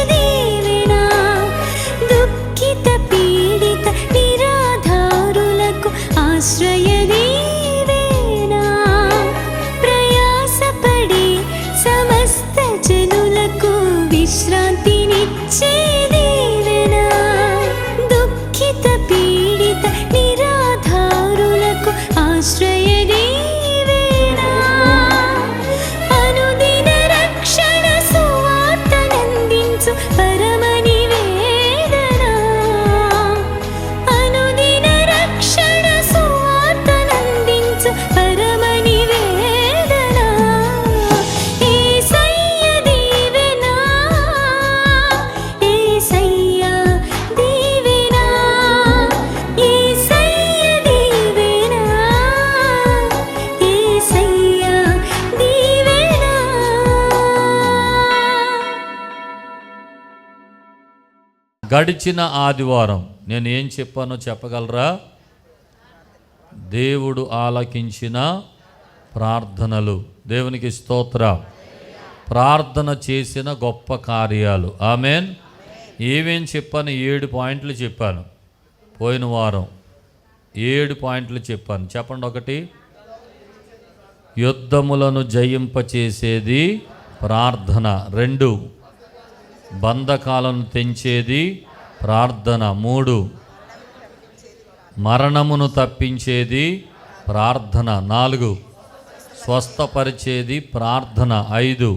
దీవెనా, దుఃఖిత పీడిత నిరాధారులకు ఆశ్రయ దీవెనా, ప్రయాసపడే సమస్త జనులకు విశ్రాంతినిచ్చే దీవెనా, దుఃఖిత పీడిత నిరాధారులకు ఆశ్రయ దీవెనా, అనుదిన రక్షణ సువార్తనందించు పరమ నివేదనా, అనుదిన రక్షణ సువార్తనందించు పరమ నివేదనా, యేసయ్య దీవెనా, యేసయ్య దీవెనా, యేసయ్య దీవెనా, యేసయ్య దీవెనా. గడిచిన ఆదివారం నేను ఏం చెప్పానో చెప్పగలరా? దేవుడు ఆలకించిన ప్రార్థనలు. దేవునికి స్తోత్రం. ప్రార్థన చేసిన గొప్ప కార్యాలు. ఆమేన్. ఏమేం చెప్పాను? 7 పాయింట్లు చెప్పాను. పోయిన వారం 7 పాయింట్లు చెప్పాను. చెప్పండి. 1, యుద్ధములను జయింపచేసేది ప్రార్థన. 2, బంధకాలను తెంచేది ప్రార్థన. 3, మరణమును తప్పించేది ప్రార్థన. 4, స్వస్థపరిచేది ప్రార్థన. 5,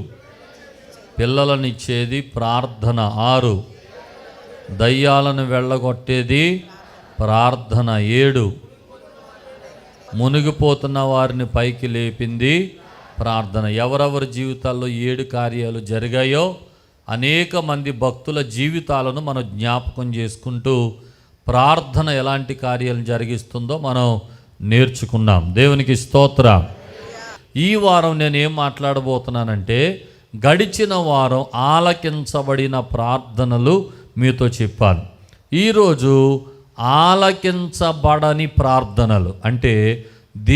పిల్లలనిచ్చేది ప్రార్థన. 6, దయ్యాలను వెళ్ళగొట్టేది ప్రార్థన. 7, మునిగిపోతున్న వారిని పైకి లేపింది ప్రార్థన. ఎవరెవరి జీవితాల్లో 7 కార్యాలు జరిగాయో అనేక మంది భక్తుల జీవితాలను మనం జ్ఞాపకం చేసుకుంటూ ప్రార్థన ఎలాంటి కార్యాలు జరిగిస్తుందో మనం నేర్చుకున్నాం. దేవునికి స్తోత్రం. ఈ వారం నేను ఏం మాట్లాడబోతున్నానంటే, గడిచిన వారం ఆలకించబడిన ప్రార్థనలు మీతో చెప్పాను. ఈరోజు ఆలకించబడని ప్రార్థనలు, అంటే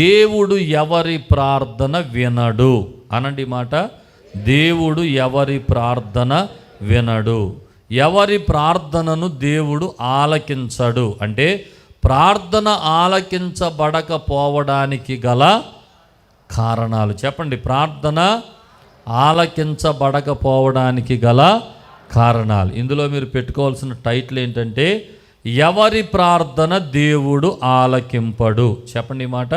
దేవుడు ఎవరి ప్రార్థన వినడు అనండి మాట. దేవుడు ఎవరి ప్రార్థన వినడు, ఎవరి ప్రార్థనను దేవుడు ఆలకించడు. అంటే ప్రార్థన ఆలకించబడకపోవడానికి గల కారణాలు చెప్పండి. ప్రార్థన ఆలకించబడకపోవడానికి గల కారణాలు. ఇందులో మీరు పెట్టుకోవాల్సిన టైటిల్ ఏంటంటే, ఎవరి ప్రార్థన దేవుడు ఆలకింపడు. చెప్పండి ఈ మాట.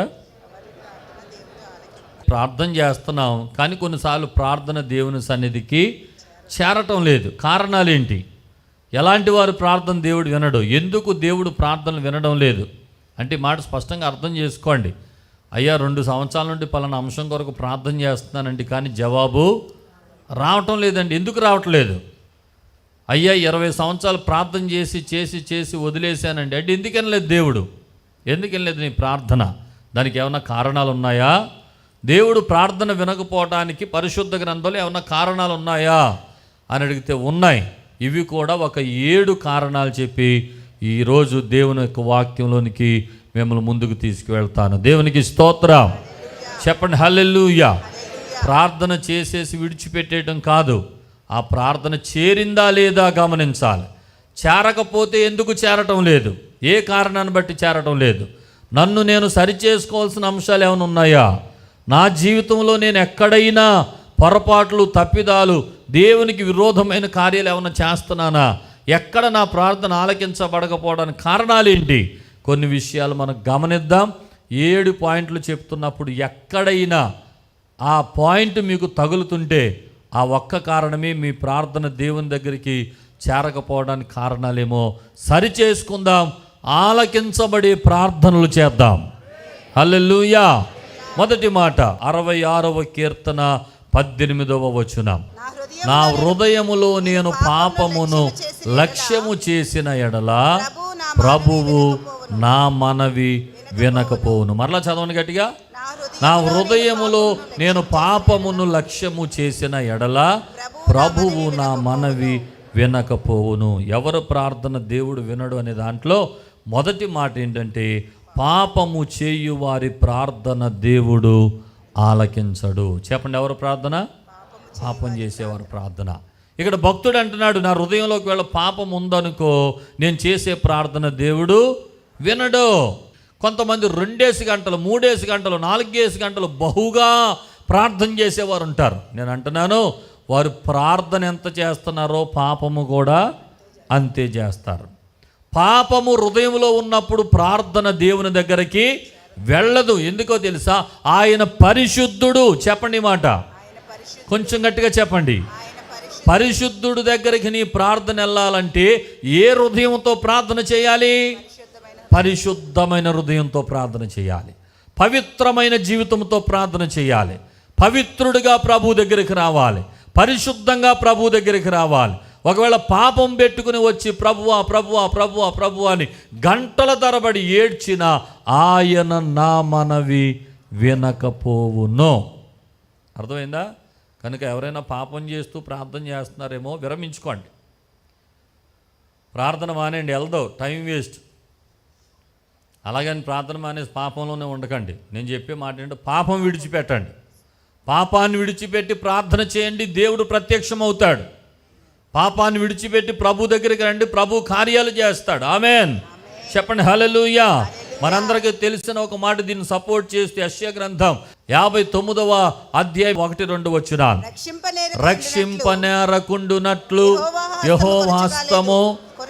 ప్రార్థన చేస్తున్నాం కానీ కొన్నిసార్లు ప్రార్థన దేవుని సన్నిధికి చేరటం లేదు. కారణాలు ఏంటి? ఎలాంటి వారు ప్రార్థన దేవుడు వినడు? ఎందుకు దేవుడు ప్రార్థనలు వినడం లేదు అంటే మాట స్పష్టంగా అర్థం చేసుకోండి. అయ్యా 2 సంవత్సరాల నుండి పలానా అంశం కొరకు ప్రార్థన చేస్తున్నానండి కానీ జవాబు రావటం లేదండి. ఎందుకు రావట్లేదు? అయ్యా 20 సంవత్సరాలు ప్రార్థన చేసి వదిలేశానండి అంటే ఎందుకని లేదు దేవుడు? ఎందుకని లేదు నీ ప్రార్థన? దానికి ఏమైనా కారణాలు ఉన్నాయా? దేవుడు ప్రార్థన వినకపోవడానికి పరిశుద్ధ గ్రంథంలో ఏమైనా కారణాలు ఉన్నాయా అని అడిగితే ఉన్నాయి. ఇవి కూడా ఒక 7 కారణాలు చెప్పి ఈరోజు దేవుని యొక్క వాక్యంలోనికి మిమ్మల్ని ముందుకు తీసుకువెళ్తాను. దేవునికి స్తోత్రం. చెప్పండి హల్లెలూయా. ప్రార్థన చేసేసి విడిచిపెట్టేయడం కాదు, ఆ ప్రార్థన చేరిందా లేదా గమనించాలి. చేరకపోతే ఎందుకు చేరటం లేదు? ఏ కారణాన్ని బట్టి చేరటం లేదు? నన్ను నేను సరిచేసుకోవాల్సిన అంశాలు ఏమైనా ఉన్నాయా? నా జీవితంలో నేను ఎక్కడైనా పొరపాట్లు, తప్పిదాలు, దేవునికి విరోధమైన కార్యాలు ఏమైనా చేస్తున్నానా? ఎక్కడ నా ప్రార్థన ఆలకించబడకపోవడానికి కారణాలు ఏంటి? కొన్ని విషయాలు మనం గమనిద్దాం. 7 పాయింట్లు చెప్తున్నప్పుడు ఎక్కడైనా ఆ పాయింట్ మీకు తగులుతుంటే ఆ ఒక్క కారణమే మీ ప్రార్థన దేవుని దగ్గరికి చేరకపోవడానికి కారణాలేమో సరిచేసుకుందాం. ఆలకించబడే ప్రార్థనలు చేద్దాం. హల్లెలూయా. మొదటి మాట 66వ కీర్తన 18వ వచనం. నా హృదయములో నేను పాపమును లక్ష్యము చేసిన ఎడల ప్రభువు నా మనవి వినకపోవును. మరలా చదవండి గట్టిగా. నా హృదయములో నేను పాపమును లక్ష్యము చేసిన ఎడల ప్రభువు నా మనవి వినకపోవును. ఎవరు ప్రార్థన దేవుడు వినడు అనే దాంట్లో మొదటి మాట ఏంటంటే, పాపము చేయు వారి ప్రార్థన దేవుడు ఆలకించడు. చెప్పండి, ఎవరు ప్రార్థన? పాపం చేసేవారు ప్రార్థన. ఇక్కడ భక్తుడు అంటున్నాడు, నా హృదయంలో ఒకవేళ పాపం ఉందనుకో నేను చేసే ప్రార్థన దేవుడు వినడు. కొంతమంది 2 గంటలు 3 గంటలు 4 గంటలు బహుగా ప్రార్థన చేసేవారు ఉంటారు. నేను అంటున్నాను, వారు ప్రార్థన ఎంత చేస్తున్నారో పాపము కూడా అంతే చేస్తారు. పాపము హృదయంలో ఉన్నప్పుడు ప్రార్థన దేవుని దగ్గరికి వెళ్ళదు. ఎందుకో తెలుసా? ఆయన పరిశుద్ధుడు. చెప్పండి మాట కొంచెం గట్టిగా చెప్పండి. పరిశుద్ధుడు దగ్గరికి నీ ప్రార్థన వెళ్ళాలంటే ఏ హృదయంతో ప్రార్థన చేయాలి? పరిశుద్ధమైన హృదయంతో ప్రార్థన చేయాలి. పవిత్రమైన జీవితంతో ప్రార్థన చేయాలి. పవిత్రుడిగా ప్రభు దగ్గరికి రావాలి. పరిశుద్ధంగా ప్రభు దగ్గరికి రావాలి. ఒకవేళ పాపం పెట్టుకుని వచ్చి ప్రభువా ప్రభువా ప్రభువా ప్రభు అని గంటల తరబడి ఏడ్చిన ఆయన నా మనవి వినకపోవును. అర్థమైందా? కనుక ఎవరైనా పాపం చేస్తూ ప్రార్థన చేస్తున్నారేమో విరమించుకోండి. ప్రార్థన మానేయండి, వెళ్దో టైం వేస్ట్. అలాగని ప్రార్థన మానేసి పాపంలోనే ఉండకండి. నేను చెప్పే మాట ఏంటంటే పాపం విడిచిపెట్టండి. పాపాన్ని విడిచిపెట్టి ప్రార్థన చేయండి, దేవుడు ప్రత్యక్షమవుతాడు. పాపాన్ని విడిచిపెట్టి ప్రభు దగ్గరికి రండి, ప్రభు కార్యాలు చేస్తాడు. ఆమెన్ చెప్పండి హల్లెలూయా. మనందరికీ తెలిసిన ఒక మాట దీన్ని సపోర్ట్ చేస్తే యెషయా గ్రంథం 59వ అధ్యాయం 1-2 వచనాలు. రక్షింపనేరకుండునట్లు యెహోవా హస్తము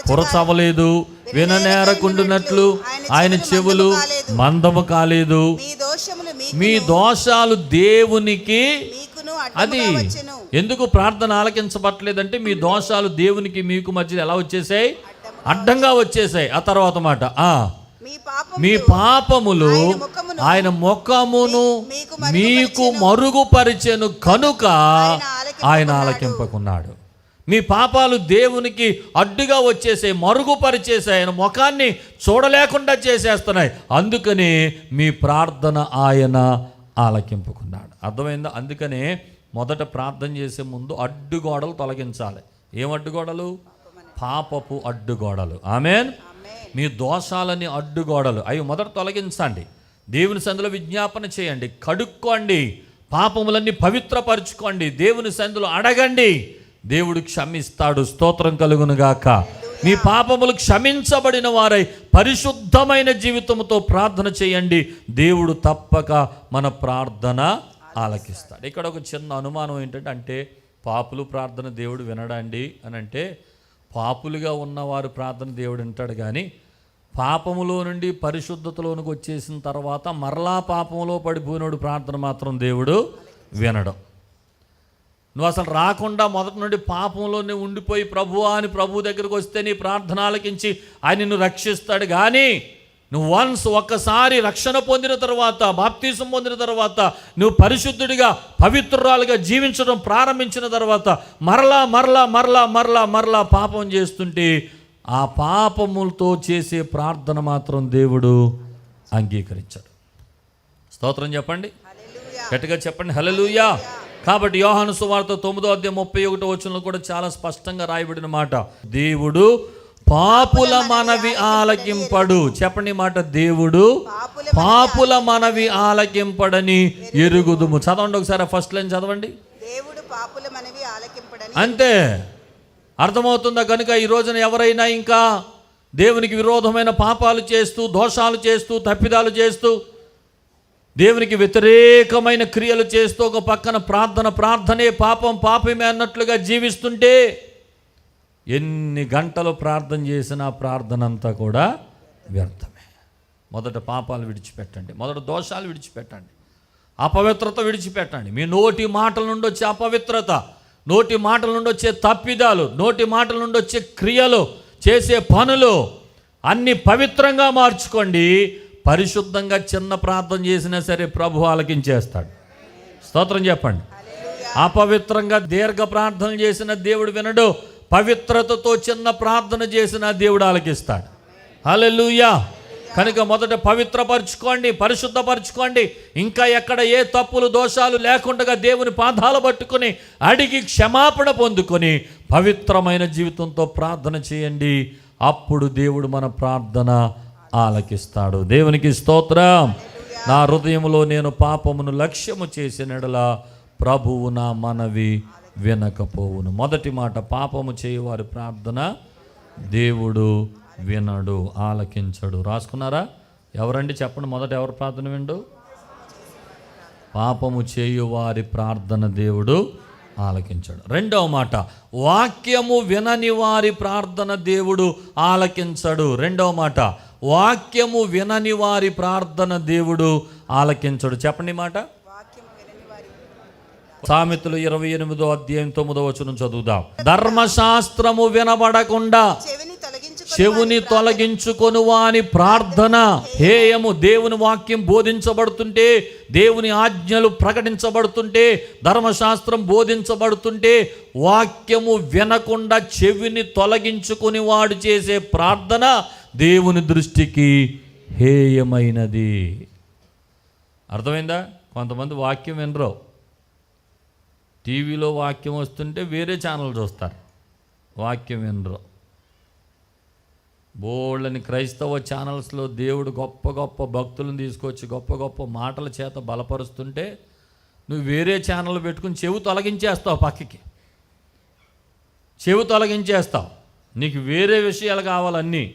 కొరచవలేదు, విననేరకుండునట్లు ఆయన చెవులు మందము కాలేదు. మీ దోషాలు దేవునికి అది ఎందుకు ప్రార్థన ఆలకించబట్టలేదంటే మీ దోషాలు దేవునికి మీకు మధ్య ఎలా వచ్చేసాయి? అడ్డంగా వచ్చేసాయి. ఆ తర్వాత మాట మీ పాపములు ఆయన ముఖమును మీకు మరుగుపరిచెను కనుక ఆయన ఆలకింపకున్నాడు. మీ పాపాలు దేవునికి అడ్డుగా వచ్చేసాయి, మరుగుపరిచేసాయి, ఆయన ముఖాన్ని చూడలేకుండా చేసేస్తున్నాయి. అందుకని మీ ప్రార్థన ఆయన ఆలకింపుకున్నాడు. అర్థమైందా? అందుకనే మొదట ప్రార్థన చేసే ముందు అడ్డుగోడలు తొలగించాలి. ఏం అడ్డుగోడలు? పాపపు అడ్డుగోడలు. ఆమేన్. మీ దోషాలని అడ్డుగోడలు అవి మొదట తొలగించండి. దేవుని సన్నిధిలో విజ్ఞాపన చేయండి, కడుక్కోండి, పాపములన్నీ పవిత్రపరచుకోండి, దేవుని సన్నిధిలో అడగండి, దేవుడు క్షమిస్తాడు. స్తోత్రం కలుగునుగాక. మీ పాపములు క్షమించబడిన వారై పరిశుద్ధమైన జీవితంతో ప్రార్థన చేయండి, దేవుడు తప్పక మన ప్రార్థన ఆలకిస్తాడు. ఇక్కడ ఒక చిన్న అనుమానం ఏంటంటే పాపులు ప్రార్థన దేవుడు వినడండి అని అంటే, పాపులుగా ఉన్నవారు ప్రార్థన దేవుడు వింటాడు, కానీ పాపములో నుండి పరిశుద్ధతలోనికి వచ్చేసిన తర్వాత మరలా పాపములో పడిపోయినోడు ప్రార్థన మాత్రం దేవుడు వినడం. నువ్వు అసలు రాకుండా మొదటి నుండి పాపంలోనే ఉండిపోయి ప్రభువా అని ప్రభు దగ్గరికి వస్తే నీ ప్రార్థన ఆలకించి ఆయన నిన్ను రక్షిస్తాడు. కానీ నువ్వు ఒక్కసారి రక్షణ పొందిన తర్వాత, బాప్తీసం పొందిన తర్వాత, నువ్వు పరిశుద్ధుడిగా పవిత్రురాలుగా జీవించడం ప్రారంభించిన తర్వాత మరలా మరలా మరలా మరలా మరలా పాపం చేస్తుంటే ఆ పాపములతో చేసే ప్రార్థన మాత్రం దేవుడు అంగీకరించాడు. స్తోత్రం చెప్పండి, గట్టిగా చెప్పండి హల్లెలూయా. కాబట్టి యోహాను సువార్త 9వ అధ్యాయం 31వ వచనంలో కూడా చాలా స్పష్టంగా రాయబడిన మాట, దేవుడు పాపుల మనవి ఆలకింపడు. చెప్పండి మాట, దేవుడు పాపుల మనవి ఆలకింపడని ఎరుగుదుము. చదవండి ఒకసారి, ఫస్ట్ లైన్ చదవండి. దేవుడు పాపుల మనవి ఆలకింపడని. అంతే అర్థమవుతుందా? కనుక ఈ రోజున ఎవరైనా ఇంకా దేవునికి విరోధమైన పాపాలు చేస్తూ, దోషాలు చేస్తూ, తప్పిదాలు చేస్తూ, దేవునికి వ్యతిరేకమైన క్రియలు చేస్తూ, ఒక పక్కన ప్రార్థనే పాపం పాపమే అన్నట్లుగా జీవిస్తుంటే ఎన్ని గంటలు ప్రార్థన చేసినా ప్రార్థన అంతా కూడా వ్యర్థమే. మొదట పాపాలు విడిచిపెట్టండి, మొదట దోషాలు విడిచిపెట్టండి, అపవిత్రత విడిచిపెట్టండి. మీ నోటి మాటల నుండి వచ్చే అపవిత్రత, నోటి మాటల నుండి వచ్చే తప్పిదాలు, నోటి మాటల నుండి వచ్చే క్రియలు, చేసే పనులు అన్నీ పవిత్రంగా మార్చుకోండి. పరిశుద్ధంగా చిన్న ప్రార్థన చేసినా సరే ప్రభు ఆలకించేస్తాడు. స్తోత్రం చెప్పండి. అపవిత్రంగా దీర్ఘ ప్రార్థన చేసిన దేవుడు వినడు, పవిత్రతతో చిన్న ప్రార్థన చేసిన దేవుడు ఆలకిస్తాడు. హల్లెలూయా. కనుక మొదట పవిత్రపరచుకోండి, పరిశుద్ధపరచుకోండి. ఇంకా ఎక్కడ ఏ తప్పులు దోషాలు లేకుండా దేవుని పాదాలు పట్టుకొని అడిగి క్షమాపణ పొందుకొని పవిత్రమైన జీవితంతో ప్రార్థన చేయండి. అప్పుడు దేవుడు మన ప్రార్థన ఆలకిస్తాడు. దేవునికి స్తోత్రం. నా హృదయంలో నేను పాపమును లక్ష్యము చేసినడలా ప్రభువు నా మనవి వినకపోవును. మొదటి మాట, పాపము చేయువారి ప్రార్థన దేవుడు వినడు, ఆలకించడు. రాసుకున్నారా? ఎవరండి చెప్పండి, మొదట ఎవరు ప్రార్థన వినడు? పాపము చేయువారి ప్రార్థన దేవుడు ఆలకించడు. రెండవ మాట, వాక్యము వినని వారి ప్రార్థన దేవుడు ఆలకించడు. రెండవ మాట, వాక్యము వినని వారి ప్రార్థన దేవుడు ఆలకించడు. చెప్పండి మాట. సామెతలు 28వ అధ్యాయం 9వ వచనం చదువుదాం. ధర్మశాస్త్రము వినబడకుండా చెవుని తొలగించుకొని వాని ప్రార్థన హేయము. దేవుని వాక్యం బోధించబడుతుంటే, దేవుని ఆజ్ఞలు ప్రకటించబడుతుంటే, ధర్మశాస్త్రం బోధించబడుతుంటే వాక్యము వినకుండా చెవిని తొలగించుకొని వాడు చేసే ప్రార్థన దేవుని దృష్టికి హేయమైనది. అర్థమైందా? కొంతమంది వాక్యం వినరు. టీవీలో వాక్యం వస్తుంటే వేరే ఛానల్ చూస్తారు, వాక్యం వినరు. బోళ్ళని క్రైస్తవ ఛానల్స్లో దేవుడు గొప్ప గొప్ప భక్తులను తీసుకొచ్చి గొప్ప గొప్ప మాటల చేత బలపరుస్తుంటే నువ్వు వేరే ఛానల్ పెట్టుకుని చెవి తొలగించేస్తావు, పక్కకి చెవి తొలగించేస్తావు. నీకు వేరే విషయాలు కావాలన్నీ,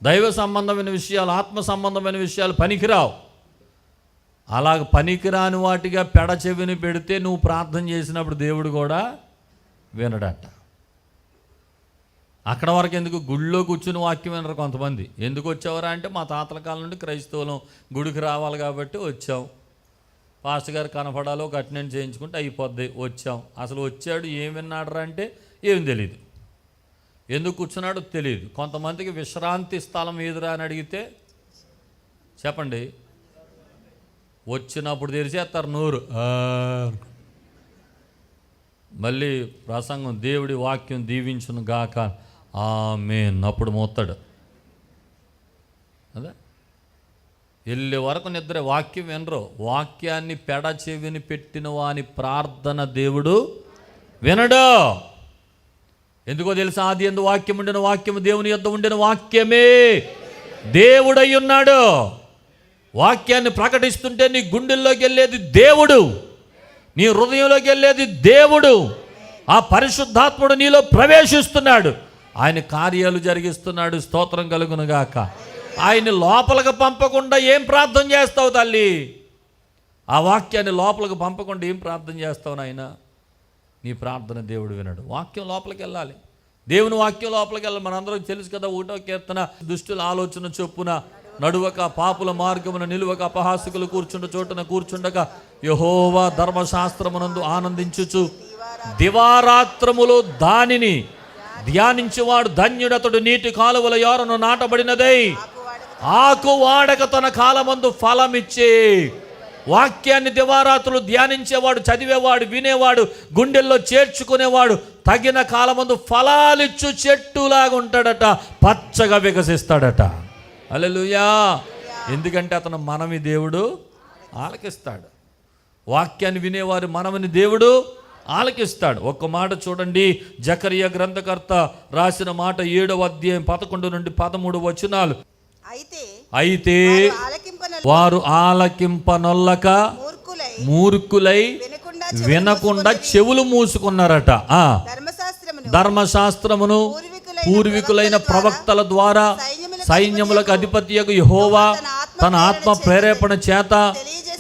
దైవ సంబంధమైన విషయాలు, ఆత్మ సంబంధమైన విషయాలు పనికిరావు. అలాగ పనికిరాని వాటిగా పెడ చెవిని పెడితే నువ్వు ప్రార్థన చేసినప్పుడు దేవుడు కూడా వినడట. అక్కడ వరకు ఎందుకు, గుడిలో కూర్చుని వాక్యం వినరు కొంతమంది. ఎందుకు వచ్చావరా అంటే, మా తాతల కాలం నుండి క్రైస్తవులం, గుడికి రావాలి కాబట్టి వచ్చాం, పాస్టర్ గారు కనపడాలో ఒక అటెండెన్స్ చేయించుకుంటే అయిపోద్ది, వచ్చాం. అసలు వచ్చాడు ఏం విన్నాడరా అంటే ఏం తెలియదు, ఎందుకు కూర్చున్నాడో తెలియదు. కొంతమందికి విశ్రాంతి స్థలం ఎదురా అని అడిగితే చెప్పండి, వచ్చినప్పుడు తెరిచేస్తారు నోరు. మళ్ళీ ప్రసంగం, దేవుడి వాక్యం దీవించును గాక ఆమేన్, అప్పుడు మోస్తాడు. అదే వెళ్ళే వరకు నిద్ర. వాక్యం వినరు. వాక్యాన్ని పెడ చెవిని పెట్టిన వాని ప్రార్థన దేవుడు వినడు. ఎందుకో తెలుసా? ఆది యందు వాక్యం ఉండిన, వాక్యము దేవుని యొద్ద ఉండిన, వాక్యమే దేవుడై ఉన్నాడు. వాక్యాన్ని ప్రకటిస్తుంటే నీ గుండెల్లోకి వెళ్ళేది దేవుడు, నీ హృదయంలోకి వెళ్ళేది దేవుడు. ఆ పరిశుద్ధాత్ముడు నీలో ప్రవేశిస్తున్నాడు, ఆయన కార్యాలు జరిగిస్తున్నాడు. స్తోత్రం కలుగునుగాక. ఆయన్ని లోపలికి పంపకుండా ఏం ప్రార్థన చేస్తావు తల్లి? ఆ వాక్యాన్ని లోపలికి పంపకుండా ఏం ప్రార్థన చేస్తావు నాయన? నీ ప్రార్థన దేవుడు వినడు. వాక్యం లోపలికి వెళ్ళాలి, దేవుని వాక్యం లోపలికి వెళ్ళాలి. మనందరం తెలుసు కదా, 1వ కీర్తన, దుష్టుల ఆలోచన చొప్పున నడువక, పాపుల మార్గమున నిలువక, అపహాసకులు కూర్చుండ చోటున కూర్చుండగా, యెహోవా ధర్మశాస్త్రమునందు ఆనందించుచు దివారాత్రములో దానిని ధ్యానించేవాడు ధన్యుడతడు. నీటి కాలువల యోరను నాటబడినదై ఆకు వాడక తన కాలమందు ఫలమిచ్చే. వాక్యాన్ని దివారాత్రులు ధ్యానించేవాడు, చదివేవాడు, వినేవాడు, గుండెల్లో చేర్చుకునేవాడు తగిన కాలమందు ఫలాలిచ్చు చెట్టులాగా ఉంటాడట, పచ్చగా వికసిస్తాడట. హల్లెలూయా. ఎందుకంటే అతను మనవి దేవుడు ఆలకిస్తాడు. వాక్యాన్ని వినేవారు మనవిని దేవుడు ఆలకిస్తాడు. ఒక్క మాట చూడండి, జకరియా గ్రంథకర్త రాసిన మాట 7వ అధ్యాయం 11 నుండి 13 వచనాలు. అయితే వారు ఆలకింపనొల్లక మూర్ఖులై వినకుండా చెవులు మూసుకున్నారట. ధర్మశాస్త్రమును పూర్వీకులైన ప్రవక్తల ద్వారా సైన్యములకు అధిపతియగు యెహోవా తన ఆత్మ ప్రేరేపణ చేత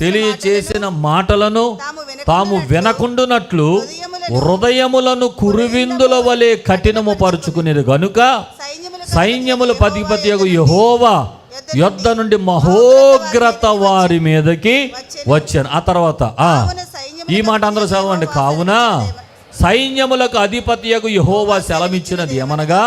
తెలియచేసిన మాటలను తాము వినకుండునట్లు హృదయములను కురువిందుల వలె కఠినము పరుచుకునేది గనుక సైన్యముల అధిపతియగు యెహోవా యొద్ద నుండి మహోగ్రత వారి మీదకి వచ్చాను. ఆ తర్వాత ఈ మాట అందరూ చదవండి. కావున సైన్యములకు అధిపతియగు యెహోవా సెలవిచ్చినది ఏమనగా,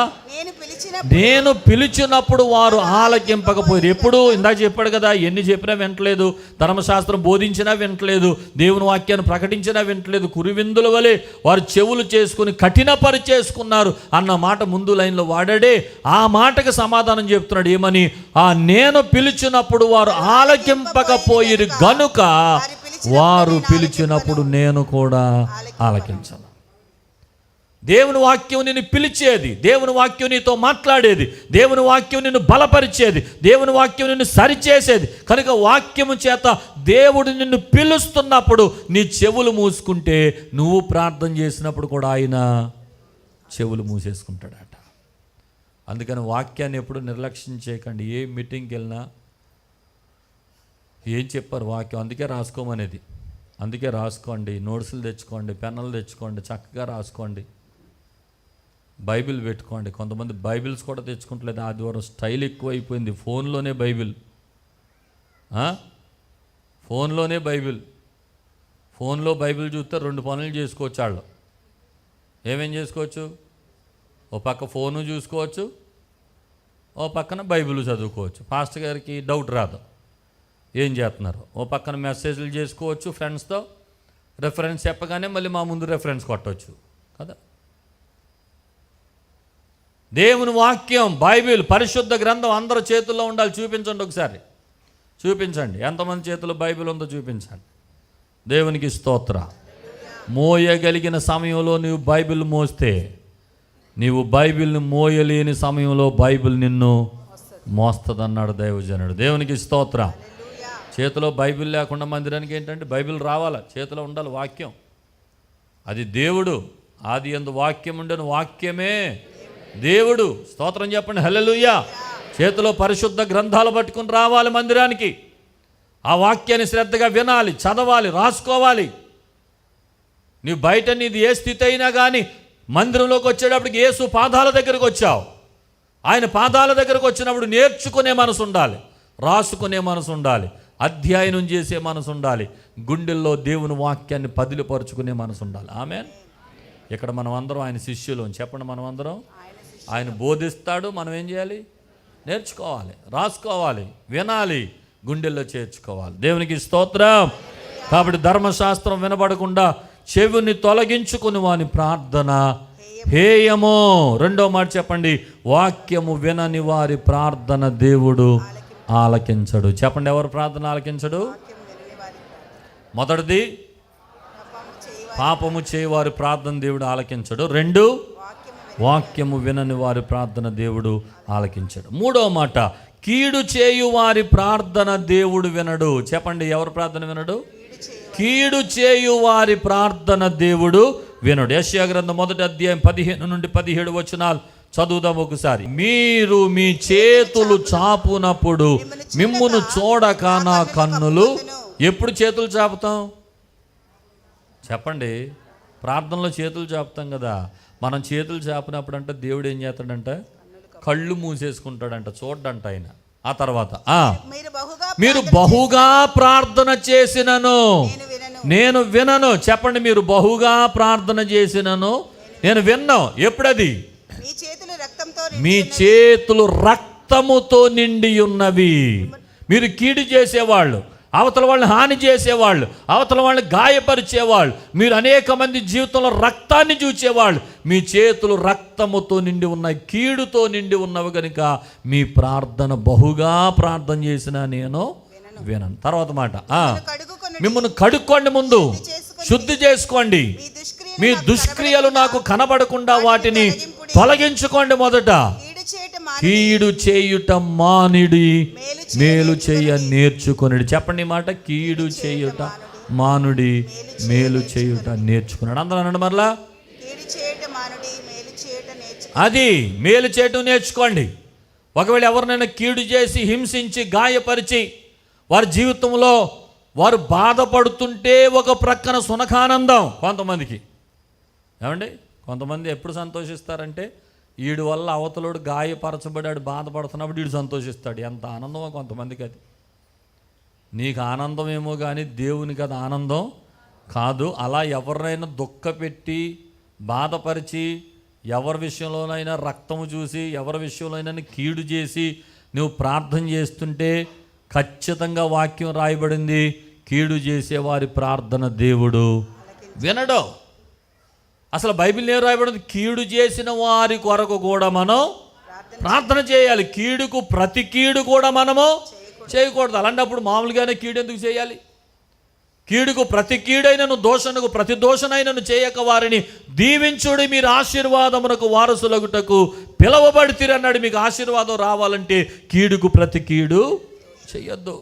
నేను పిలిచినప్పుడు వారు ఆలకింపకపోయారు. ఎప్పుడు? ఇందాక చెప్పాడు కదా, ఎన్ని చెప్పినా వింటలేదు, ధర్మశాస్త్రం బోధించినా వింటలేదు, దేవుని వాక్యాన్ని ప్రకటించినా వింటలేదు, కురివిందుల వలె వారు చెవులు చేసుకుని కఠినపరిచేసుకున్నారు అన్న మాట ముందు లైన్లో వాడాడే. ఆ మాటకు సమాధానం చెప్తున్నాడు ఏమని? నేను పిలిచినప్పుడు వారు ఆలకింపకపోయిరు గనుక వారు పిలిచినప్పుడు నేను కూడా ఆలకించను. దేవుని వాక్యం నిన్ను పిలిచేది, దేవుని వాక్యం నీతో మాట్లాడేది, దేవుని వాక్యం నిన్ను బలపరిచేది, దేవుని వాక్యం నిన్ను సరిచేసేది. కనుక వాక్యము చేత దేవుడు నిన్ను పిలుస్తున్నప్పుడు నీ చెవులు మూసుకుంటే నువ్వు ప్రార్థన చేసినప్పుడు కూడా ఆయన చెవులు మూసేసుకుంటాడట. అందుకని వాక్యాన్ని ఎప్పుడు నిర్లక్ష్యం చేయకండి. ఏ మీటింగ్కి వెళ్ళినా ఏం చెప్పారు వాక్యం, అందుకే రాసుకోమనేది. అందుకే రాసుకోండి, నోట్సులు తెచ్చుకోండి, పెన్నులు తెచ్చుకోండి, చక్కగా రాసుకోండి, బైబిల్ పెట్టుకోండి. కొంతమంది బైబిల్స్ కూడా తెచ్చుకుంటలేదు. ఆదివారం స్టైల్ ఎక్కువైపోయింది. ఫోన్లోనే బైబిల్, ఫోన్లోనే బైబిల్. ఫోన్లో బైబిల్ చూస్తే 2 పనులు చేసుకోవచ్చు. వాళ్ళు ఏమేం చేసుకోవచ్చు? ఓ పక్క ఫోను చూసుకోవచ్చు, ఓ పక్కన బైబిల్ చదువుకోవచ్చు. పాస్టర్ గారికి డౌట్ రాదు ఏం చేస్తున్నారు. ఓ పక్కన మెసేజ్లు చేసుకోవచ్చు ఫ్రెండ్స్తో, రెఫరెన్స్ చెప్పగానే మళ్ళీ మా ముందు రెఫరెన్స్ కొట్టవచ్చు కదా. దేవుని వాక్యం, బైబిల్, పరిశుద్ధ గ్రంథం అందరి చేతుల్లో ఉండాలి. చూపించండి, ఒకసారి చూపించండి. ఎంతమంది చేతుల్లో బైబిల్ ఉందో చూపించండి. దేవునికి స్తోత్ర. మోయగలిగిన సమయంలో నీవు బైబిల్ మోస్తే, నీవు బైబిల్ని మోయలేని సమయంలో బైబిల్ నిన్ను మోస్తుందన్నాడు దైవజనుడు. దేవునికి స్తోత్ర. చేతిలో బైబిల్ లేకుండా మందిరానికి ఏంటంటే బైబిల్ రావాలా, చేతిలో ఉండాలి వాక్యం. అది దేవుడు. ఆది యందు వాక్యం ఉండెను, వాక్యమే దేవుడు. స్తోత్రం చెప్పండి, హల్లెలూయా. చేతిలో పరిశుద్ధ గ్రంథాలు పట్టుకుని రావాలి మందిరానికి. ఆ వాక్యాన్ని శ్రద్ధగా వినాలి, చదవాలి, రాసుకోవాలి. నీ బయట నీది ఏ స్థితి అయినా కానీ మందిరంలోకి వచ్చేటప్పటికి యేసు పాదాల దగ్గరకు వచ్చావు. ఆయన పాదాల దగ్గరకు వచ్చినప్పుడు నేర్చుకునే మనసు ఉండాలి, రాసుకునే మనసు ఉండాలి, అధ్యయనం చేసే మనసు ఉండాలి, గుండెల్లో దేవుని వాక్యాన్ని పదిలిపరుచుకునే మనసు ఉండాలి. ఆమేన్. ఇక్కడ మనం అందరం ఆయన శిష్యులు. చెప్పండి, మనం అందరం ఆయన బోధిస్తాడు. మనం ఏం చేయాలి? నేర్చుకోవాలి, రాసుకోవాలి, వినాలి, గుండెల్లో చేర్చుకోవాలి. దేవునికి స్తోత్రం. కాబట్టి ధర్మశాస్త్రం వినబడకుండా చెవిని తొలగించుకుని వాని ప్రార్థన హేయమో. రెండో మాట చెప్పండి, వాక్యము వినని వారి ప్రార్థన దేవుడు ఆలకించడు. చెప్పండి, ఎవరు ప్రార్థన ఆలకించడు? మొదటిది, పాపము చేయవారి ప్రార్థన దేవుడు ఆలకించడు. 2, వాక్యము వినని వారి ప్రార్థన దేవుడు ఆలకించడు. మూడో మాట, కీడు చేయు వారి ప్రార్థన దేవుడు వినడు. చెప్పండి, ఎవరు ప్రార్థన వినడు? కీడు చేయు వారి ప్రార్థన దేవుడు వినడు. యెషయా గ్రంథం 1వ అధ్యాయం 15 నుండి 17 వచనాలు చదువుదాం ఒకసారి. మీరు మీ చేతులు చాపునప్పుడు మిమ్మును చూడక నా కన్నులు. ఎప్పుడు చేతులు చాపుతాం? చెప్పండి, ప్రార్థనలో చేతులు చాపుతాం కదా. మనం చేతులు చాపినప్పుడు అంటే దేవుడు ఏం చేస్తాడంట? కళ్ళు మూసేసుకుంటాడంట, చూడ్డంట ఆయన. ఆ తర్వాత మీరు బహుగా ప్రార్థన చేసినను నేను వినను. చెప్పండి, మీరు బహుగా ప్రార్థన చేసినను నేను విన్నాను. ఎప్పుడది? మీ చేతులు రక్తముతో నిండి ఉన్నవి. మీరు కీడు చేసేవాళ్ళు, అవతల వాళ్ళని హాని చేసేవాళ్ళు, అవతల వాళ్ళని గాయపరిచేవాళ్ళు, మీరు అనేక మంది జీవితంలో రక్తాన్ని చూచేవాళ్ళు. మీ చేతులు రక్తముతో నిండి ఉన్నాయి, కీడుతో నిండి ఉన్నవి కనుక మీ ప్రార్థన బహుగా ప్రార్థన చేసినా నేను వినను. తర్వాత మాట, మిమ్మల్ని కడుక్కోండి, ముందు శుద్ధి చేసుకోండి, మీ దుష్క్రియలు నాకు కనబడకుండా వాటిని తొలగించుకోండి. మొదట కీడు చేయుట మానిడి, మేలు చేయ నేర్చుకొనిడి. చెప్పండి మాట, కీడు చేయుట మానుడి, మేలు చేయుట నేర్చుకున్నాడు. అందరూ అన్నాడు మరలా, అది మేలు చేయటం నేర్చుకోండి. ఒకవేళ ఎవరినైనా కీడు చేసి హింసించి గాయపరిచి వారి జీవితంలో వారు బాధపడుతుంటే ఒక ప్రక్కన సునకానందం కొంతమందికి. ఏమండి, కొంతమంది ఎప్పుడు సంతోషిస్తారంటే వీడి వల్ల అవతలోడు గాయపరచబడాడు, బాధపడుతున్నప్పుడు వీడు సంతోషిస్తాడు. ఎంత ఆనందమో కొంతమందికి. అది నీకు ఆనందమేమో కానీ దేవునికి అది ఆనందం కాదు. అలా ఎవరినైనా దుఃఖపెట్టి బాధపరిచి ఎవరి విషయంలోనైనా రక్తము చూసి ఎవరి విషయంలోనైనా కీడు చేసి నువ్వు ప్రార్థన చేస్తుంటే ఖచ్చితంగా వాక్యం రాయబడింది, కీడు చేసేవారి ప్రార్థన దేవుడు వినడు. అసలు బైబిల్ ఏం రాయబడింది? కీడు చేసిన వారి కొరకు కూడా మనం ప్రార్థన చేయాలి. కీడుకు ప్రతి కీడు కూడా మనము చేయకూడదు. అలాంటప్పుడు మామూలుగానే కీడు ఎందుకు చేయాలి? కీడుకు ప్రతి కీడైనను దోషణకు ప్రతి దోషణైనను చేయక వారిని దీవించుడి, మీరు ఆశీర్వాదమునకు వారసులగుటకు పిలవబడితిరి అన్నాడు. మీకు ఆశీర్వాదం రావాలంటే కీడుకు ప్రతి కీడు చెయ్యొద్దు.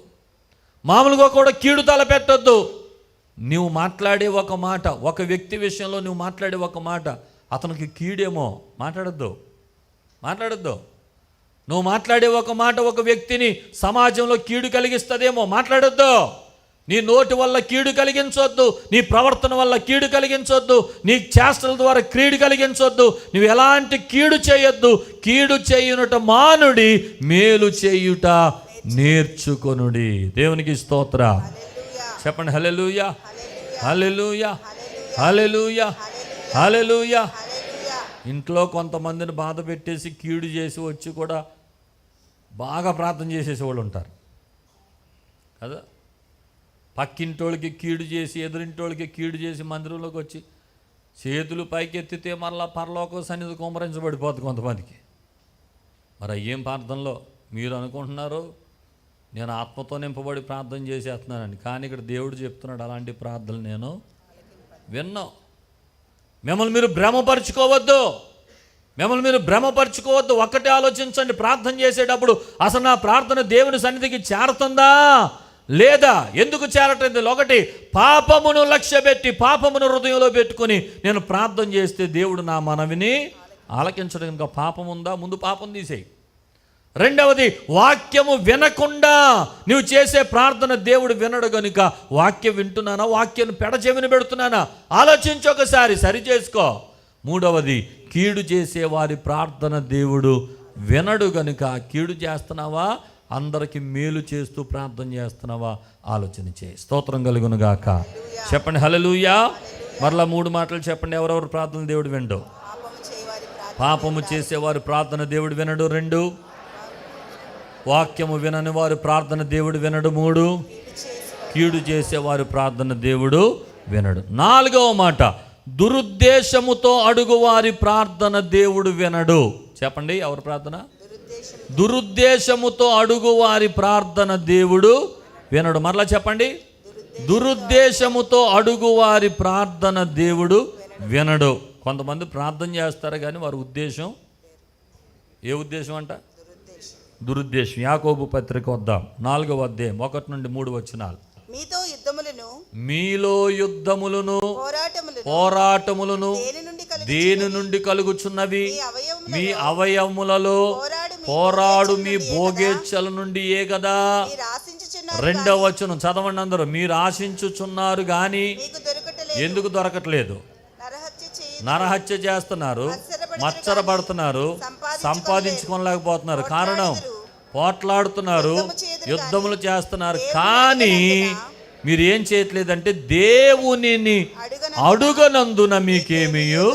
మామూలుగా కూడా కీడు తలపెట్టొద్దు. నువ్వు మాట్లాడే ఒక మాట, ఒక వ్యక్తి విషయంలో నువ్వు మాట్లాడే ఒక మాట అతనికి కీడేమో మాట్లాడొద్దు. నువ్వు మాట్లాడే ఒక మాట ఒక వ్యక్తిని సమాజంలో కీడు కలిగిస్తుందేమో మాట్లాడొద్దు. నీ నోటి వల్ల కీడు కలిగించొద్దు, నీ ప్రవర్తన వల్ల కీడు కలిగించొద్దు, నీ చేష్టల ద్వారా కీడు కలిగించొద్దు. నువ్వు ఎలాంటి కీడు చేయొద్దు. కీడు చేయునట మానుడి, మేలు చేయుట నేర్చుకొనుడి. దేవునికి స్తోత్ర. చెప్పండి హల్లెలూయా, హల్లెలూయా, హల్లెలూయా, హల్లెలూయా. ఇంట్లో కొంతమందిని బాధ పెట్టేసి కీడు చేసి వచ్చి కూడా బాగా ప్రార్థన చేసేసేవాళ్ళు ఉంటారు కదా. పక్కింటోళ్ళకి కీడు చేసి ఎదురింటోళ్ళకి కీడు చేసి మందిరంలోకి వచ్చి చేతులు పైకెత్తితే మరలా పరలోక సన్నిధి కుమ్మరించబడిపోతుంది కొంతమందికి. మరి అయ్యేం ప్రార్థనలో మీరు అనుకుంటున్నారు నేను ఆత్మతో నింపబడి ప్రార్థన చేసేస్తున్నానని. కానీ ఇక్కడ దేవుడు చెప్తున్నాడు అలాంటి ప్రార్థనలు నేను విన్నా. మిమ్మల్ని మీరు భ్రమపరుచుకోవద్దు. ఒక్కటే ఆలోచించండి, ప్రార్థన చేసేటప్పుడు అసలు నా ప్రార్థన దేవుని సన్నిధికి చేరుతుందా లేదా? ఎందుకు చేరటంది? ఒకటి, పాపమును లక్ష్యపెట్టి పాపమును హృదయంలో పెట్టుకొని నేను ప్రార్థన చేస్తే దేవుడు నా మనవిని ఆలకించడం. ఇంకా పాపం ఉందా? ముందు పాపం తీసేయి. రెండవది, వాక్యము వినకుండా నువ్వు చేసే ప్రార్థన దేవుడు వినడు గనుక వాక్యం వింటున్నానా, వాక్యాన్ని పెడచెవిని పెడుతున్నానా ఆలోచించి ఒకసారి సరి చేసుకో. మూడవది, కీడు చేసే వారి ప్రార్థన దేవుడు వినడు గనుక కీడు చేస్తున్నావా, అందరికి మేలు చేస్తూ ప్రార్థన చేస్తున్నావా ఆలోచన చేయి. స్తోత్రం కలుగును గాక. చెప్పండి హల్లెలూయా. మరలా 3 మాటలు చెప్పండి. ఎవరెవరు ప్రార్థన దేవుడు వినడు? పాపము చేసేవారి ప్రార్థన దేవుడు వినడు. 2, వాక్యము వినని వారి ప్రార్థన దేవుడు వినడు. 3, కీడు చేసేవారి ప్రార్థన దేవుడు వినడు. 4వ మాట, దురుద్దేశముతో అడుగువారి ప్రార్థన దేవుడు వినడు. చెప్పండి ఎవరి ప్రార్థన? దురుద్దేశముతో అడుగువారి ప్రార్థన దేవుడు వినడు. మరలా చెప్పండి, దురుద్దేశముతో అడుగువారి ప్రార్థన దేవుడు వినడు. కొంతమంది ప్రార్థన చేస్తారు కానీ వారి ఉద్దేశం ఏ ఉద్దేశం అంట? దురుద్దేశం. యాకోబు పత్రిక వద్దాం, 4వ అధ్యాయం 1 నుండి 3 వచనాలు. మీలో యుద్ధములను పోరాటములను దేని నుండి కలుగుచున్నవి? మీ అవయవములలో పోరాడు మీ భోగేచ్ఛల నుండి ఏ కదా. 2వ వచనం చదవండి అందరూ. మీరు ఆశించుచున్నారు కానీ ఎందుకు దొరకట్లేదు? నరహత్య చేస్తున్నారు, మచ్చరపడుతున్నారు, సంపాదించుకోలేకపోతున్నారు. కారణం పోట్లాడుతున్నారు, యుద్ధములు చేస్తున్నారు, కానీ మీరు ఏం చేయట్లేదంటే దేవునిని అడుగనందున మీకేమీయు.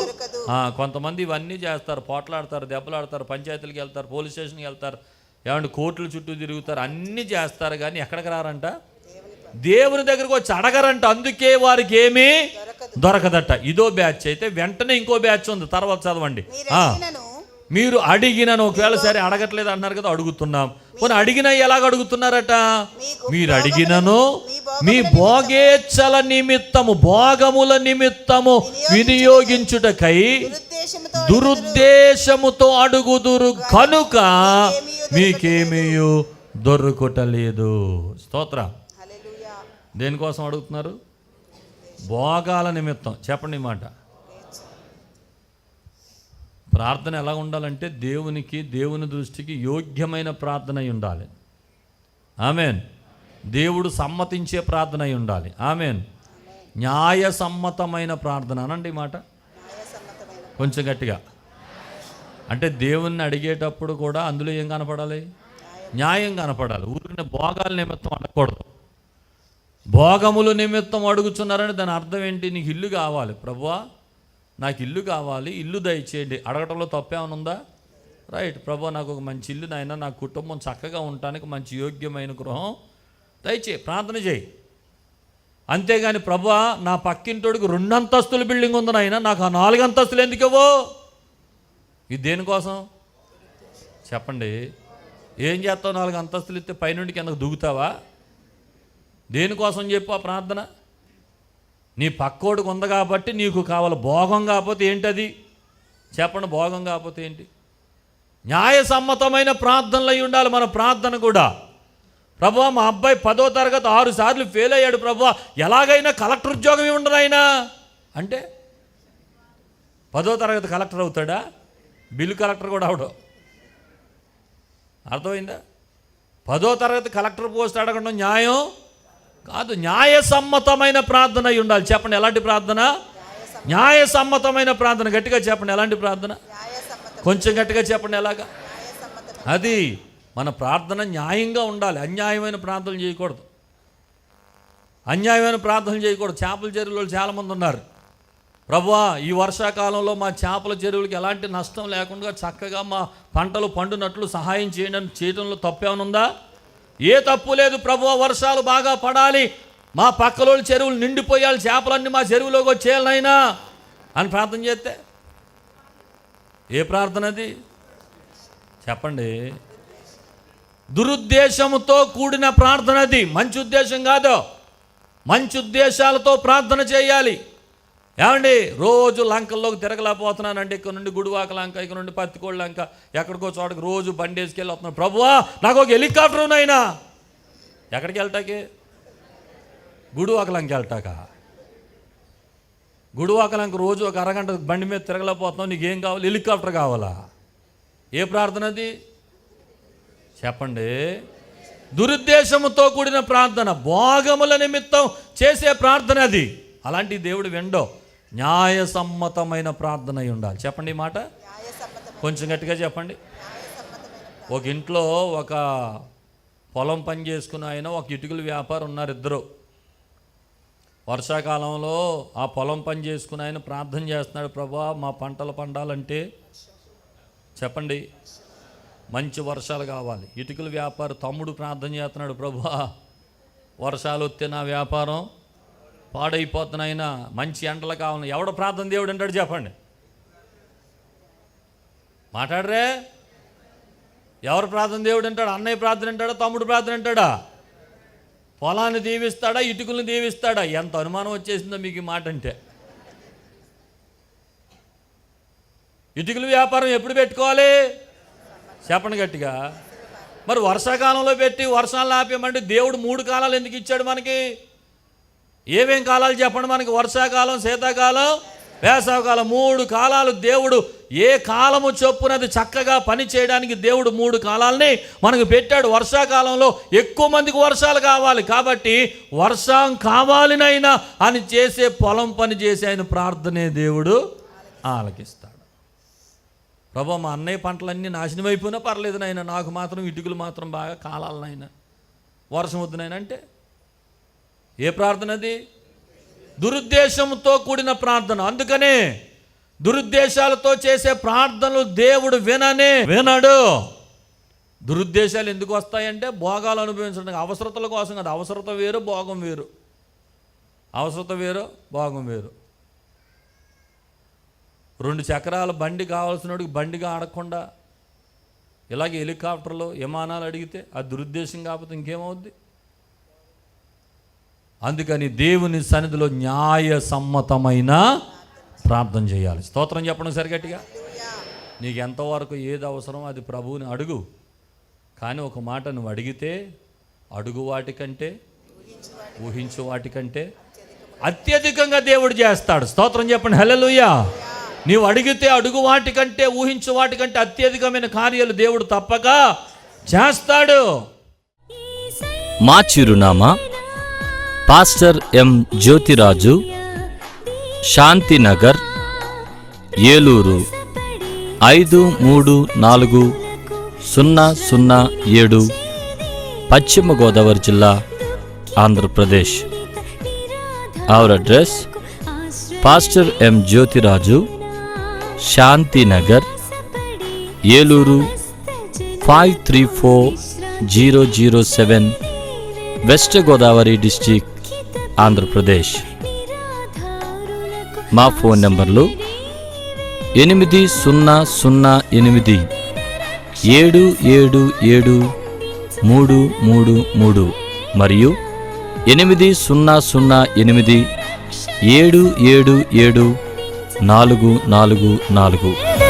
కొంతమంది ఇవన్నీ చేస్తారు, పోట్లాడతారు, దెబ్బలాడతారు, పంచాయతీలకు వెళ్తారు, పోలీస్ స్టేషన్కి వెళ్తారు, ఏమంటే కోర్టుల చుట్టూ తిరుగుతారు, అన్నీ చేస్తారు, కానీ ఎక్కడికి రారంట? దేవుని దగ్గరకు వచ్చి అడగరంట. అందుకే వారికి ఏమీ దొరకదట. ఇదో బ్యాచ్ అయితే వెంటనే ఇంకో బ్యాచ్ ఉంది, తర్వాత చదవండి. మీరు అడిగినను, ఒకవేళ సరే అడగట్లేదు అంటున్నారు కదా, అడుగుతున్నాం. పోనీ అడిగినా ఎలాగ అడుగుతున్నారట? మీరు అడిగినను మీ భోగేచ్ఛల నిమిత్తము, భోగముల నిమిత్తము వినియోగించుటకై దురుద్దేశముతో అడుగుదురు కనుక మీకేమీ దొరుకుటలేదు. స్తోత్రం. దేనికోసం అడుగుతున్నారు? భోగాల నిమిత్తం. చెప్పండి ఈ మాట. ప్రార్థన ఎలా ఉండాలంటే దేవుని దృష్టికి యోగ్యమైన ప్రార్థన అయి ఉండాలి. ఆమెన్. దేవుడు సమ్మతించే ప్రార్థన అయి ఉండాలి. ఆమెన్. న్యాయసమ్మతమైన ప్రార్థన అనండి ఈ మాట కొంచెం గట్టిగా. అంటే దేవుణ్ణి అడిగేటప్పుడు కూడా అందులో ఏం కనపడాలి? న్యాయం కనపడాలి. ఊరికనే భోగాల నిమిత్తం అడగకూడదు. భోగముల నిమిత్తం అడుగుతున్నారని దాని అర్థం ఏంటి? నీకు ఇల్లు కావాలి ప్రభువా, నాకు ఇల్లు కావాలి, ఇల్లు దయచేయండి. అడగటంలో తప్పేమైనా ఉందా? రైట్. ప్రభువా నాకు ఒక మంచి ఇల్లు నాయన, నా కుటుంబం చక్కగా ఉండటానికి మంచి యోగ్యమైన గృహం దయచేయి, ప్రార్థన చేయి. అంతేగాని ప్రభువా నా పక్కింటోడికి 2 అంతస్తుల బిల్డింగ్ ఉంది నాయన, నాకు ఆ 4 అంతస్తులు ఎందుకు ఇవ్వో? ఇది దేనికోసం చెప్పండి? ఏం చేస్తావు? 4 అంతస్తులు ఇస్తే పైనుండి కిందకు దిగుతావా? దేనికోసం చెప్పు ఆ ప్రార్థన? నీ పక్కోడికి ఉంది కాబట్టి నీకు కావాలి. భోగం కాకపోతే ఏంటది చెప్పండి? భోగం కాకపోతే ఏంటి? న్యాయసమ్మతమైన ప్రార్థనలు అయి ఉండాలి మన ప్రార్థన కూడా. ప్రభువా మా అబ్బాయి 10వ తరగతి 6 సార్లు ఫెయిల్ అయ్యాడు ప్రభువా, ఎలాగైనా కలెక్టర్ ఉద్యోగం ఉండదు ఆయన అంటే 10వ తరగతి కలెక్టర్ అవుతాడా? బిల్లు కలెక్టర్ కూడా అవడు. అర్థమైందా? 10వ తరగతి కలెక్టర్ పోస్ట్ అడగడం న్యాయం కాదు. న్యాయసమ్మతమైన ప్రార్థన అయి ఉండాలి. చెప్పండి ఎలాంటి ప్రార్థన? న్యాయసమ్మతమైన ప్రార్థన. గట్టిగా చెప్పండి ఎలాంటి ప్రార్థన? కొంచెం గట్టిగా చెప్పండి ఎలాగా? అది మన ప్రార్థన న్యాయంగా ఉండాలి. అన్యాయమైన ప్రార్థనలు చేయకూడదు. అన్యాయమైన ప్రార్థనలు చేయకూడదు. చేపల చెరువులు చాలామంది ఉన్నారు. ప్రభువా ఈ వర్షాకాలంలో మా చేపల చెరువులకి ఎలాంటి నష్టం లేకుండా చక్కగా మా పంటలు పండునట్లు సహాయం చేయడంలో తప్పేమనుందా? ఏ తప్పు లేదు ప్రభువా, వర్షాలు బాగా పడాలి, మా పక్కలో చెరువులు నిండిపోయాలి, చేపలన్నీ మా చెరువులోకి వచ్చేయాలనైనా అని ప్రార్థన చేస్తే ఏ ప్రార్థన అది చెప్పండి? దురుద్దేశంతో కూడిన ప్రార్థన అది. మంచి ఉద్దేశం కాదు. మంచి ఉద్దేశాలతో ప్రార్థన చేయాలి. ఏమండి రోజు లంకల్లోకి తిరగలేకపోతున్నానండి, ఇక్కడ నుండి గుడివాక లంక, ఇక్కడ నుండి పత్తికోళ్ళ లంక, ఎక్కడికో చోటకి రోజు బండి వేసుకెళ్ళి వస్తున్నాను. ప్రభువా నాకు ఒక హెలికాప్టర్ ఉన్నాయినా. ఎక్కడికి వెళ్తాకి? గుడివాక లంక వెళ్తాక. గుడివాక లంక రోజు ఒక అరగంట బండి మీద తిరగలేకపోతున్నావు, నీకేం కావాలి? హెలికాప్టర్ కావాలా? ఏ ప్రార్థన అది చెప్పండి? దురుద్దేశంతో కూడిన ప్రార్థన, భోగముల నిమిత్తం చేసే ప్రార్థన అది. అలాంటి దేవుడు వెండో. న్యాయసమ్మతమైన ప్రార్థన అయి ఉండాలి. చెప్పండి ఈ మాట కొంచెం గట్టిగా చెప్పండి. ఒక ఇంట్లో ఒక పొలం పని చేసుకుని ఆయన, ఒక ఇటుకల వ్యాపారం ఉన్నారు ఇద్దరు. వర్షాకాలంలో ఆ పొలం పని చేసుకుని ఆయన ప్రార్థన చేస్తున్నాడు. ప్రభువా మా పంటలు పండాలంటే చెప్పండి మంచి వర్షాలు కావాలి. ఇటుకల వ్యాపారం తమ్ముడు ప్రార్థన చేస్తున్నాడు. ప్రభువా వర్షాలు వస్తే నా వ్యాపారం పాడైపోతున్నాయినా, మంచి ఎండలు కావాలి. ఎవడ ప్రార్థన దేవుడు అంటాడు చెప్పండి? మాట్లాడరే? ఎవరు ప్రార్థన దేవుడు అంటాడు? అన్నయ్య ప్రార్థన అంటాడా? తమ్ముడు ప్రార్థన అంటాడా? పొలాన్ని దీవిస్తాడా? ఇటుకలను దీవిస్తాడా? ఎంత అనుమానం వచ్చేసిందో మీకు ఈ మాట అంటే. ఇటుకల వ్యాపారం ఎప్పుడు పెట్టుకోవాలి చెప్పండి గట్టిగా? మరి వర్షాకాలంలో పెట్టి వర్షాలు ఆపేయమంటే దేవుడు 3 కాలాలు ఎందుకు ఇచ్చాడు మనకి? ఏమేం కాలాలు చెప్పండి మనకి? వర్షాకాలం, శీతాకాలం, వేసవకాలం. 3 కాలాలు దేవుడు ఏ కాలము చొప్పునది చక్కగా పని చేయడానికి దేవుడు 3 కాలాలని మనకు పెట్టాడు. వర్షాకాలంలో ఎక్కువ మందికి వర్షాలు కావాలి కాబట్టి వర్షం కావాలినైనా అని చేసే పొలం పని చేసి ఆయన ప్రార్థనే దేవుడు ఆలకిస్తాడు. ప్రభు మా అన్నయ్య పంటలన్నీ నాశనం అయిపోయినా పర్లేదు నాయన, నాకు మాత్రం ఇటుకలు మాత్రం బాగా కాలాలనైనా, వర్షం వద్దునైనా అంటే ఏ ప్రార్థన అది? దురుద్దేశంతో కూడిన ప్రార్థన. అందుకనే దురుద్దేశాలతో చేసే ప్రార్థనలు దేవుడు వినడు. దురుద్దేశాలు ఎందుకు వస్తాయంటే భోగాలు అనుభవించడానికి, అవసరతల కోసం కాదు. అవసరత వేరు, భోగం వేరు. అవసరత వేరు, భోగం వేరు. 2 చక్రాల బండి కావాల్సినోడికి బండిగా ఆడకుండా ఇలాగే హెలికాప్టర్లు, విమానాలు అడిగితే అది దురుద్దేశం కాకపోతే ఇంకేమవుద్ది? అందుకని దేవుని సన్నిధిలో న్యాయసమ్మతమైన ప్రార్థన చేయాలి. స్తోత్రం చెప్పడం సరిగట్టిగా. నీకు ఎంతవరకు ఏది అవసరం అది ప్రభువుని అడుగు. కానీ ఒక మాట నువ్వు అడిగితే అడుగు వాటికంటే, ఊహించు వాటికంటే అత్యధికంగా దేవుడు చేస్తాడు. స్తోత్రం చెప్పండి హల్లెలూయా. నీవు అడిగితే అడుగు వాటికంటే, ఊహించు వాటికంటే అత్యధికమైన కార్యాలు దేవుడు తప్పక చేస్తాడు. మా చిరునామా పాస్టర్ ఎం జ్యోతిరాజు, శాంతినగర్, ఏలూరు 534007, పశ్చిమ గోదావరి జిల్లా, Andhra Pradesh. Our address pastor M Jyothiraju, Shantinagar, Eluru 534007, west Godavari district, Andhra Pradesh. మా ఫోన్ నంబర్లు 8008777333 మరియు 8008 777 444.